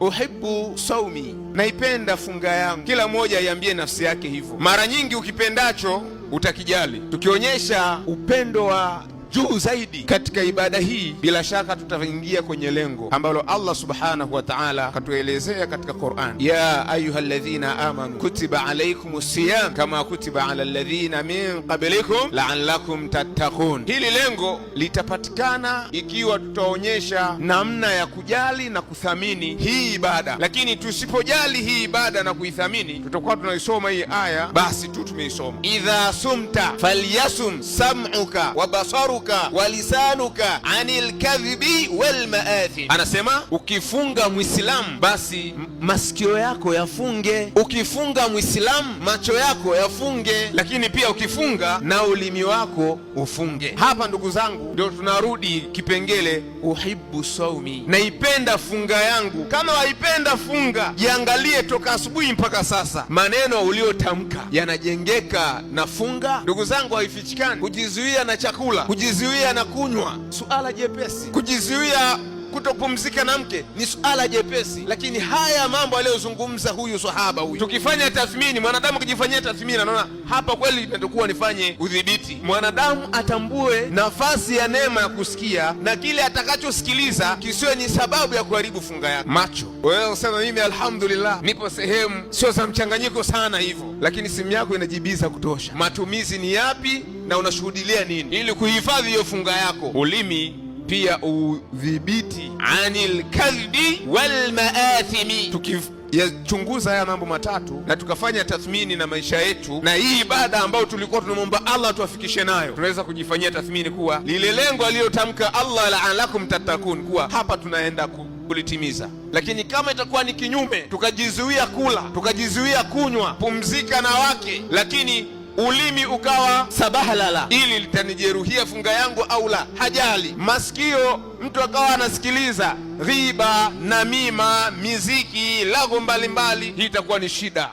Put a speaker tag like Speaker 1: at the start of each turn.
Speaker 1: uhibbu saumi, naipenda funga yangu. Kila mmoja aiambie nafsi yake hivyo. Mara nyingi ukipendacho utakijali. Tukionyesha upendo wa juu zaidi katika ibada hii, bila shaka tutaingia kwenye lengo ambalo Allah subhanahu wa ta'ala katuelezea katika Qur'an, ya ayyuhalladhina amanu kutiba alaykumus siyam kama kutiba ala alladhina min qablikum la'allakum tattaqun. Hili lengo litapatikana ikiwa tutaonyesha namna ya kujali na kuthamini hii ibada, lakini tusipojali hii ibada na kuithamini, tutakuwa tunaisoma hii aya basi tu tumeisoma. Idha sumta falyasum sam'uka wa basaruka walisanuka anil kadhibi wal maathim. Anasema ukifunga Muislamu basi masikio yako yafunge, ukifunga Muislamu macho yako yafunge, lakini pia ukifunga na ulimi wako ufunge. Hapa ndugu zangu ndio tunarudi kipengele uhibbu saumi, naipenda funga yangu. Kama waipenda funga, jiangalie toka asubuhi mpaka sasa, maneno uliotamka yanajengeka na funga. Ndugu zangu, haifichikani. Kujizuia na chakula, kujizuia na kunywa, suala jepesi. Kujizuia kutopumzika na mke ni suala jepesi, lakini haya mambo aliyozungumza huyu sahaba huyu, tukifanya tathmini, mwanadamu kujifanyia tathmini, anaona hapa kweli natakuwa nifanye udhibiti. Mwanadamu atambue nafasi ya neema ya kusikia, na kile atakachosikiliza kisiwe ni sababu ya kuharibu funga yake. Macho, wewe unasema mimi alhamdulillah nipo sehemu sio za mchanganyiko sana hivyo, lakini simu yako inajibiza kutosha. Matumizi ni yapi na unashuhudilia nini ili kuhifadhi hiyo funga yako? Ulimi pia udhibiti anil kadhibi wal maathimi. Tukiyachunguza haya mambo matatu na tukafanya tathmini na maisha yetu na hii ibada ambayo tulikuwa tunamwomba Allah tuafikishe nayo, tunaweza kujifanyia tathmini kuwa lile lengo aliyotamka Allah la'alakum tattaqun, kuwa hapa tunaenda kulitimiza. Lakini kama itakuwa ni kinyume, tukajizuia kula, tukajizuia kunywa, pumzika na wake, lakini ulimi ukawa sabahalala, ili litanijeruhia funga yangu au la, hajali. Masikio, mtu akawa anasikiliza ghiba, namima, miziki, lago mbalimbali, hii itakuwa ni shida.